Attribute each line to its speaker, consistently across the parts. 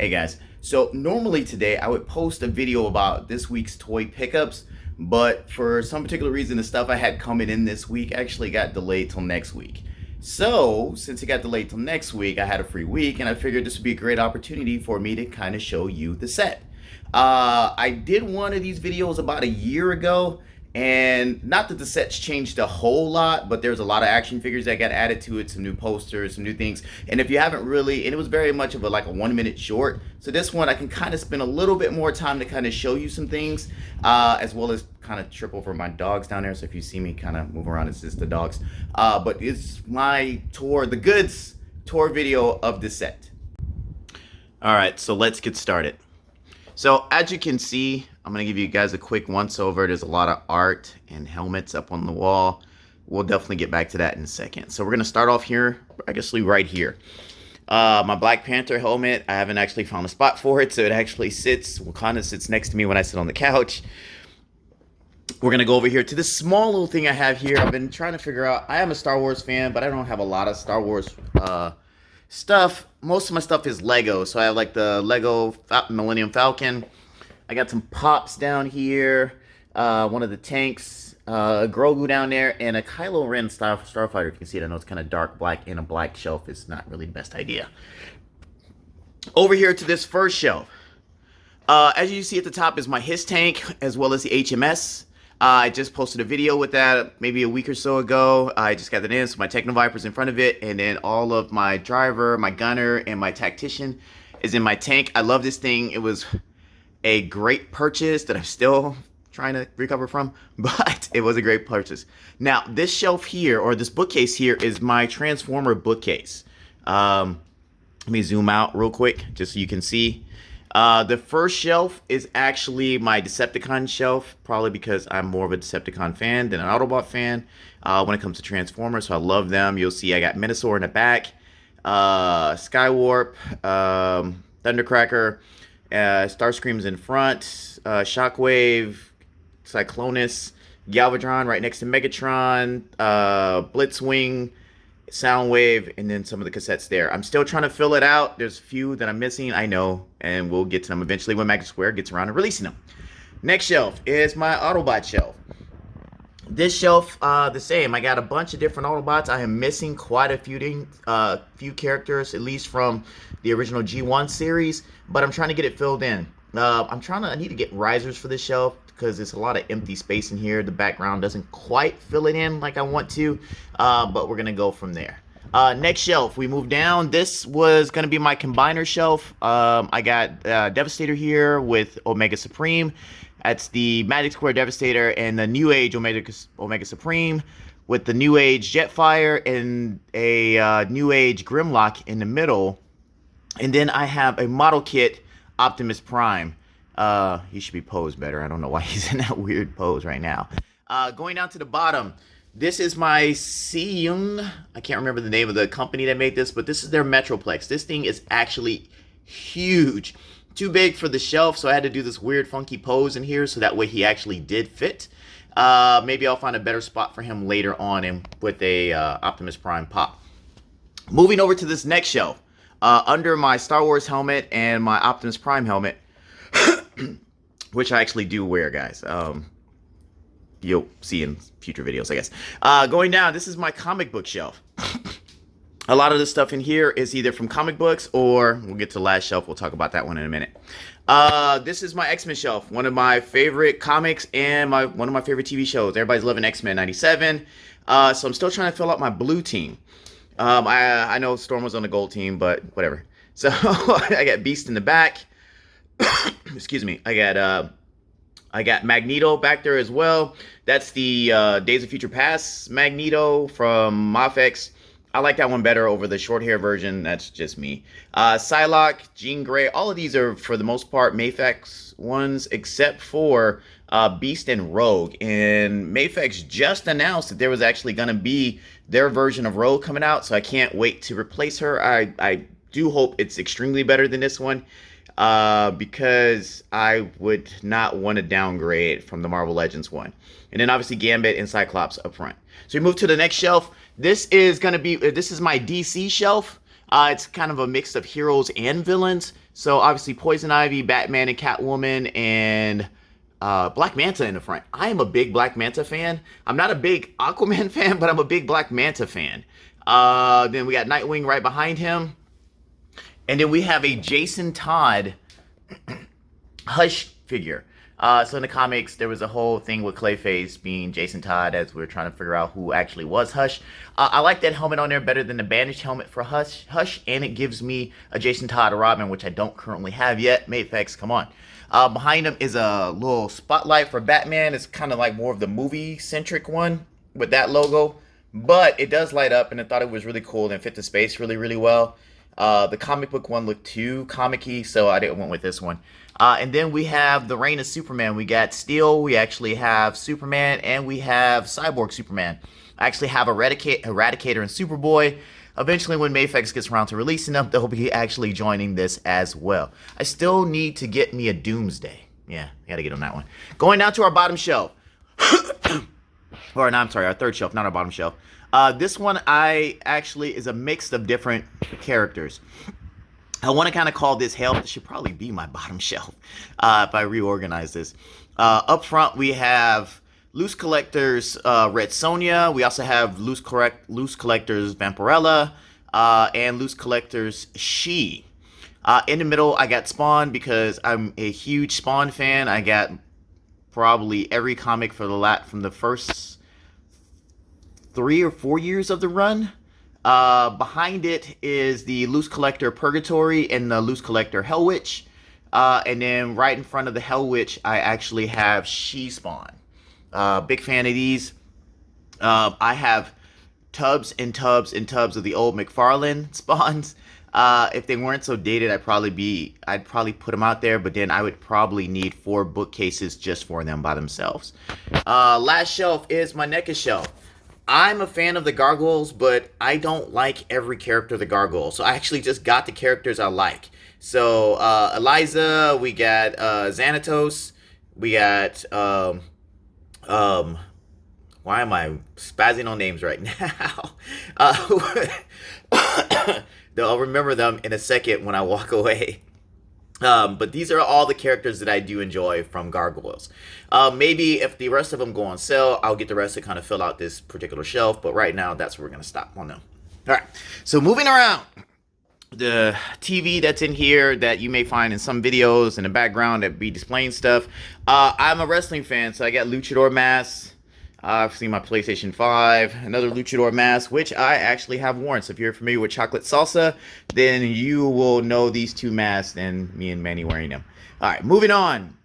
Speaker 1: Hey guys, so normally today I would post a video about this week's toy pickups, but for some particular reason the stuff I had coming in this week actually got delayed till next week. So since it got delayed till next week, I had a free week and I figured this would be a great opportunity for me to kind of show you the set. I did one of these videos about a year ago, and not that the set's changed a whole lot, but there's a lot of action figures that got added to it, some new posters, some new things. And if you haven't really, and it was very much of a like a 1 minute short. So this one I can kind of spend a little bit more time to kind of show you some things, as well as kind of trip over my dogs down there. So if you see me kind of move around, it's just the dogs. But it's my tour, the goods tour video of the set. All right, so let's get started. So as you can see, I'm going to give you guys a quick once over. There's a lot of art and helmets up on the wall. We'll definitely get back to that in a second. So we're going to start off here, I guess right here. My Black Panther helmet, I haven't actually found a spot for it, so it actually sits, Wakanda sits next to me when I sit on the couch. We're going to go over here to this small little thing I have here. I've been trying to figure out, I am a Star Wars fan, but I don't have a lot of Star Wars stuff. Most of my stuff is Lego, so I have like the Lego Millennium Falcon. I got some pops down here, one of the tanks, Grogu down there, and a Kylo Ren starfighter. If you can see it, I know it's kind of dark black, and a black shelf is not really the best idea. Over here to this first shelf. As you see at the top is my His tank, as well as the HMS. I just posted a video with that maybe a week or so ago. I just got that in, so my Techno Viper's in front of it, and then all of my driver, my gunner, and my tactician is in my tank. I love this thing. It was a great purchase that I'm still trying to recover from, but it was a great purchase. Now, this shelf here, or this bookcase here, is my Transformer bookcase. Let me zoom out real quick, just so you can see. The first shelf is actually my Decepticon shelf, probably because I'm more of a Decepticon fan than an Autobot fan when it comes to Transformers, so I love them. You'll see I got Minosaur in the back, Skywarp, Thundercracker, Starscream's in front, Shockwave, Cyclonus, Galvatron right next to Megatron, Blitzwing, Soundwave, and then some of the cassettes there. I'm still trying to fill it out. There's a few that I'm missing, I know, and we'll get to them eventually when Magic Square gets around to releasing them. Next shelf is my Autobot shelf. This shelf, the same. I got a bunch of different Autobots. I am missing quite a few characters, at least from the original G1 series, but I'm trying to get it filled in. I need to get risers for this shelf because there's a lot of empty space in here. The background doesn't quite fill it in like I want to, but we're going to go from there. Next shelf, we move down. This was going to be my combiner shelf. I got Devastator here with Omega Supreme. That's the Magic Square Devastator and the New Age Omega Supreme with the New Age Jetfire and a New Age Grimlock in the middle. And then I have a model kit Optimus Prime. He should be posed better. I don't know why he's in that weird pose right now. Going down to the bottom, this is my Seung. I can't remember the name of the company that made this, but this is their Metroplex. This thing is actually huge. Too big for the shelf, so I had to do this weird funky pose in here so that way he actually did fit. Maybe I'll find a better spot for him later on and with a Optimus Prime pop. Moving over to this next shelf, under my Star Wars helmet and my Optimus Prime helmet, which I actually do wear, guys. You'll see in future videos, I guess. Going down, this is my comic book shelf. A lot of the stuff in here is either from comic books or we'll get to the last shelf. We'll talk about that one in a minute. This is my X-Men shelf, one of my favorite comics and one of my favorite TV shows. Everybody's loving X-Men 97. So I'm still trying to fill out my blue team. I know Storm was on the gold team, but whatever. So I got Beast in the back. Excuse me. I got Magneto back there as well. That's the Days of Future Past Magneto from Mafex. I like that one better over the short hair version. That's just me. Psylocke, Jean Grey, all of these are for the most part Mafex ones, except for Beast and Rogue. And Mafex just announced that there was actually going to be their version of Rogue coming out, so I can't wait to replace her. I do hope it's extremely better than this one, because I would not want to downgrade from the Marvel Legends one. And then obviously Gambit and Cyclops up front. So we move to the next shelf. This is my DC shelf. It's kind of a mix of heroes and villains. So obviously Poison Ivy, Batman and Catwoman, and Black Manta in the front. I am a big Black Manta fan. I'm not a big Aquaman fan, but I'm a big Black Manta fan. Then we got Nightwing right behind him. And then we have a Jason Todd Hush figure. So in the comics, there was a whole thing with Clayface being Jason Todd as we were trying to figure out who actually was Hush. I like that helmet on there better than the bandaged helmet for Hush, and it gives me a Jason Todd Robin, which I don't currently have yet. Mayfex, come on. Behind him is a little spotlight for Batman. It's kind of like more of the movie-centric one with that logo. But it does light up, and I thought it was really cool and fit the space really, really well. The comic book one looked too comic-y, so I didn't went with this one. And then we have the Reign of Superman. We got Steel, we actually have Superman, and we have Cyborg Superman. I actually have Eradicator and Superboy. Eventually, when Mayfex gets around to releasing them, they'll be actually joining this as well. I still need to get me a Doomsday. Yeah, I gotta get on that one. Going down to our bottom shelf. Or, no, I'm sorry, our third shelf, not our bottom shelf. This one is a mix of different characters. I want to kind of call this Hell. This should probably be my bottom shelf if I reorganize this. Up front, we have Loose Collectors Red Sonja. We also have Loose Collectors Vampirella and Loose Collectors She. In the middle, I got Spawn because I'm a huge Spawn fan. I got probably every comic from the first 3 or 4 years of the run. Behind it is the Loose Collector Purgatory and the Loose Collector Hell Witch. And then right in front of the Hell Witch, I actually have She-Spawn. Big fan of these. I have tubs and tubs and tubs of the old McFarlane Spawns. If they weren't so dated, I'd probably put them out there, but then I would probably need 4 bookcases just for them by themselves. Last shelf is my NECA shelf. I'm a fan of the Gargoyles, but I don't like every character of the Gargoyles. So I actually just got the characters I like. So Eliza, we got Xanatos, we got why am I spazzing on names right now? I'll remember them in a second when I walk away. But these are all the characters that I do enjoy from Gargoyles. Maybe if the rest of them go on sale, I'll get the rest to kind of fill out this particular shelf. But right now, that's where we're going to stop on them. All right. So moving around, the TV that's in here that you may find in some videos in the background that be displaying stuff. I'm a wrestling fan, so I got Luchador masks. I've seen my PlayStation 5, another Luchador mask, which I actually have worn. So if you're familiar with Chocolate Salsa, then you will know these 2 masks and me and Manny wearing them. All right, moving on.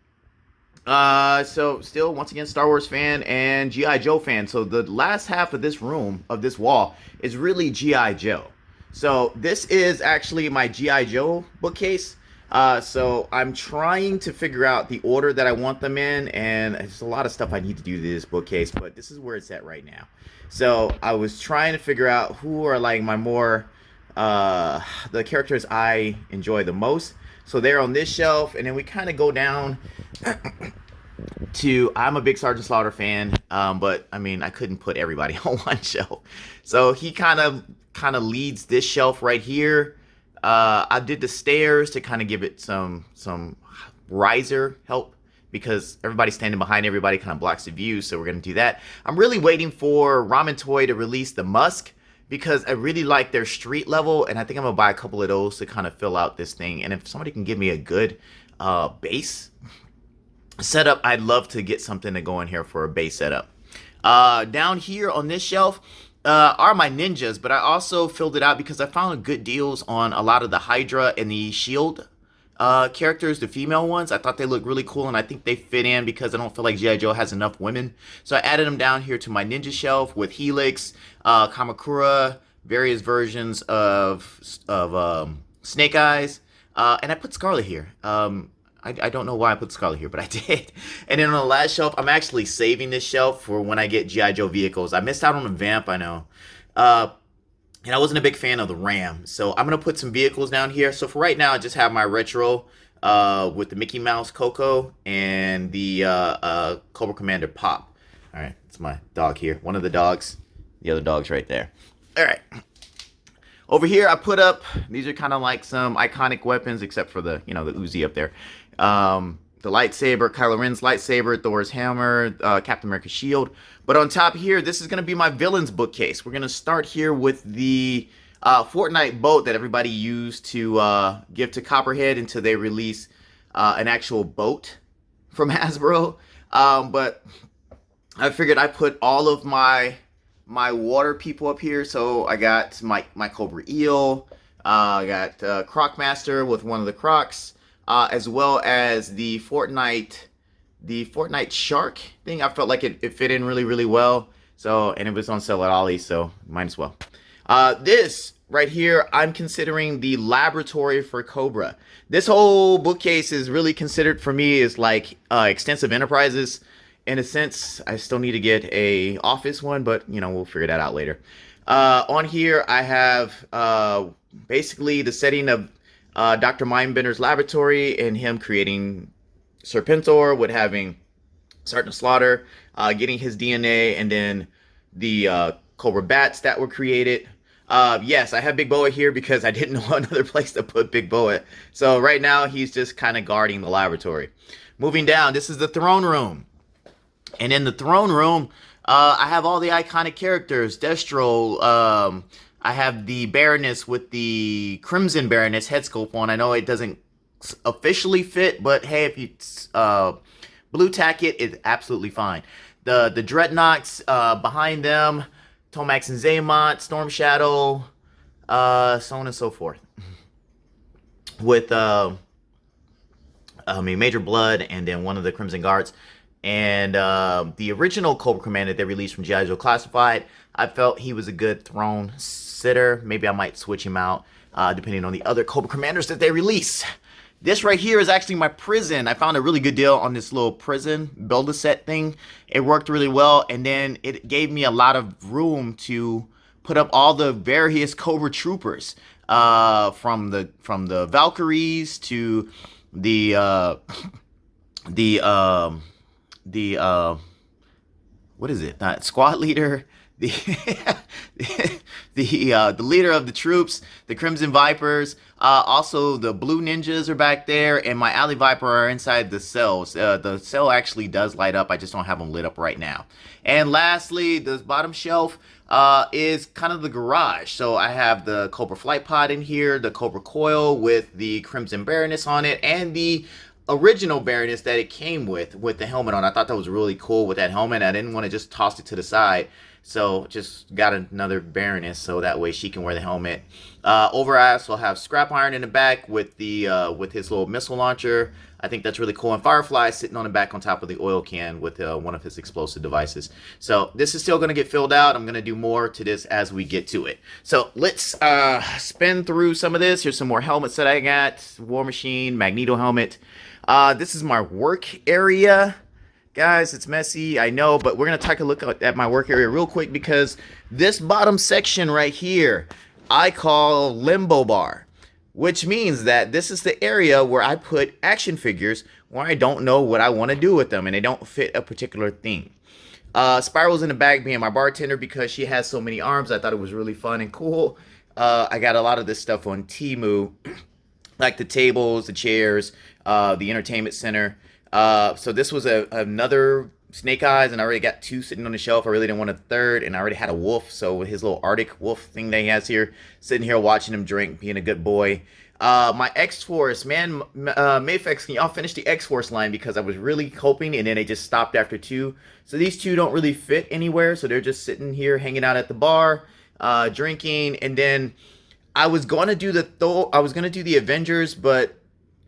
Speaker 1: So still, once again, Star Wars fan and G.I. Joe fan. So the last half of this room, of this wall, is really G.I. Joe. So this is actually my G.I. Joe bookcase. So I'm trying to figure out the order that I want them in, and there's a lot of stuff I need to do to this bookcase, but this is where it's at right now. So I was trying to figure out who are like my more, the characters I enjoy the most. So they're on this shelf, and then we kind of go down to, I'm a big Sergeant Slaughter fan, but I mean, I couldn't put everybody on one shelf. So he kind of leads this shelf right here. I did the stairs to kind of give it some riser help because everybody's standing behind everybody, kind of blocks the view, so we're going to do that. I'm really waiting for Ramen Toy to release the Musk because I really like their street level, and I think I'm going to buy a couple of those to kind of fill out this thing. And if somebody can give me a good base setup, I'd love to get something to go in here for a base setup. Down here on this shelf are my ninjas, but I also filled it out because I found good deals on a lot of the Hydra and the Shield characters, the female ones. I thought they looked really cool, and I think they fit in because I don't feel like G.I. Joe has enough women. So I added them down here to my ninja shelf with Helix, Kamakura, various versions of Snake Eyes, and I put Scarlet here. I don't know why I put Scarlet here, but I did. And then on the last shelf, I'm actually saving this shelf for when I get G.I. Joe vehicles. I missed out on the Vamp, I know. And I wasn't a big fan of the Ram. So I'm going to put some vehicles down here. So for right now, I just have my Retro with the Mickey Mouse Coco and the Cobra Commander Pop. All right, it's my dog here. One of the dogs. The other dog's right there. All right. Over here, I put up, these are kind of like some iconic weapons, except for the, the Uzi up there. The lightsaber, Kylo Ren's lightsaber, Thor's hammer, Captain America's shield. But on top here, this is going to be my villains bookcase. We're going to start here with the Fortnite boat that everybody used to give to Copperhead until they release an actual boat from Hasbro. But I figured I put all of my water people up here. So I got my Cobra Eel, I got Crocmaster with one of the Crocs, as well as the Fortnite shark thing. I felt like it fit in really, really well. So, and it was on sale at Ollie, so might as well. This right here, I'm considering the laboratory for Cobra. This whole bookcase is really considered for me as like extensive enterprises. In a sense, I still need to get a office one, but we'll figure that out later. On here, I have basically the setting of Dr. Mindbender's laboratory and him creating Serpentor, with having Sergeant Slaughter getting his DNA, and then the Cobra bats that were created. Yes, I have Big Boa here because I didn't know another place to put Big Boa. So right now, he's just kind of guarding the laboratory. Moving down, this is the throne room. And in the throne room, I have all the iconic characters. Destro, I have the Baroness with the Crimson Baroness head sculpt on. I know it doesn't officially fit, but hey, if you blue tack it, it's absolutely fine. The Dreadnoughts behind them, Tomax and Zaymont, Storm Shadow, so on and so forth. With Major Blood and then one of the Crimson Guards. And the original Cobra Commander that they released from G.I. Joe Classified, I felt he was a good throne sitter. Maybe I might switch him out, depending on the other Cobra Commanders that they release. This right here is actually my prison. I found a really good deal on this little prison build-a-set thing. It worked really well, and then it gave me a lot of room to put up all the various Cobra troopers, from the Valkyries to the what is it? Squad leader, the leader of the troops, the Crimson Vipers, also the Blue Ninjas are back there, and my Alley Viper are inside the cells. The cell actually does light up. I just don't have them lit up right now. And lastly, this bottom shelf is kind of the garage. So I have the Cobra Flight Pod in here, the Cobra Coil with the Crimson Baroness on it, and the original Baroness that it came with the helmet on. I thought that was really cool with that helmet. I didn't want to just toss it to the side, so just got another Baroness so that way she can wear the helmet. Over I also have Scrap Iron in the back with the with his little missile launcher. I think that's really cool. And Firefly sitting on the back on top of the oil can with one of his explosive devices. So this is still going to get filled out. I'm going to do more to this as we get to it. So let's spin through some of this. Here's some more helmets that I got. War Machine, Magneto helmet. This is my work area. Guys, it's messy, I know, but we're going to take a look at my work area real quick, because this bottom section right here, I call Limbo Bar, which means that this is the area where I put action figures where I don't know what I want to do with them and they don't fit a particular theme. Spiral's in the back being my bartender because she has so many arms. I thought it was really fun and cool. I got a lot of this stuff on Temu, like the tables, the chairs, the entertainment center. So this was another Snake Eyes, and I already got two sitting on the shelf. I really didn't want a third, and I already had a wolf. So with his little Arctic wolf thing that he has here, sitting here watching him drink, being a good boy. My X-Force, man, Mayfex, can y'all finish the X-Force line? Because I was really hoping, and then they just stopped after two. So these two don't really fit anywhere, so they're just sitting here hanging out at the bar, drinking. And then I was going to do the Avengers, but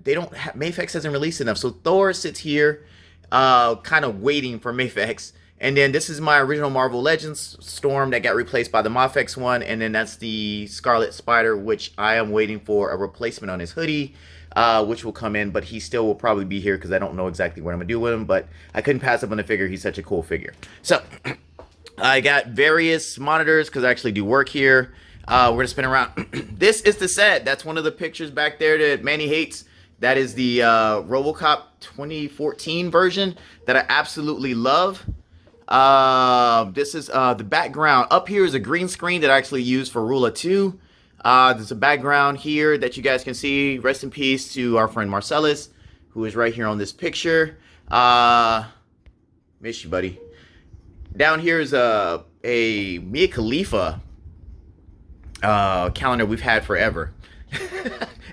Speaker 1: they don't have, Mayfex hasn't released enough. So Thor sits here, kind of waiting for Mayfex. And then this is my original Marvel Legends Storm that got replaced by the Mafex one. And then that's the Scarlet Spider, which I am waiting for a replacement on his hoodie, which will come in. But he still will probably be here because I don't know exactly what I'm going to do with him. But I couldn't pass up on the figure. He's such a cool figure. So I got various monitors because I actually do work here. We're going to spin around. This is the set. That's one of the pictures back there that Manny hates. That is the RoboCop 2014 version that I absolutely love. This is the background. Up here is a green screen that I actually used for Rula 2. There's a background here that you guys can see. Rest in peace to our friend Marcellus, who is right here on this picture. Miss you, buddy. Down here is a Mia Khalifa calendar we've had forever.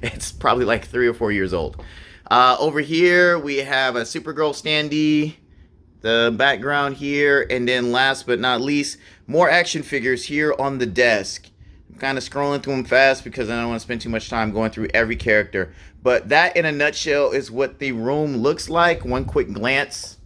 Speaker 1: It's probably like 3 or 4 years old. Over here we have a Supergirl standee, the background here, and then last but not least, more action figures here on the desk. I'm kind of scrolling through them fast because I don't want to spend too much time going through every character. But that in a nutshell is what the room looks like. One quick glance.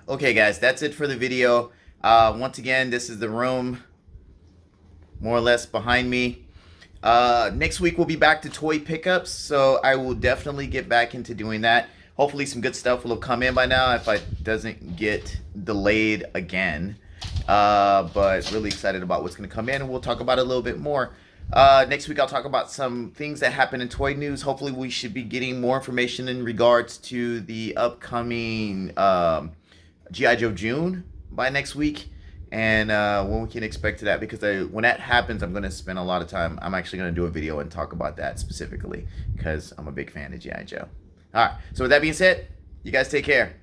Speaker 1: Okay guys, that's it for the video. Once again, this is the room more or less behind me. Next week we'll be back to toy pickups, so I will definitely get back into doing that. Hopefully some good stuff will have come in by now if it doesn't get delayed again. But really excited about what's going to come in, and we'll talk about it a little bit more. Next week I'll talk about some things that happen in toy news. Hopefully we should be getting more information in regards to the upcoming G.I. Joe June by next week, and when we can expect that, because when that happens, I'm going to spend a lot of time. I'm actually going to do a video and talk about that specifically because I'm a big fan of G.I. Joe. All right, so with that being said, you guys take care.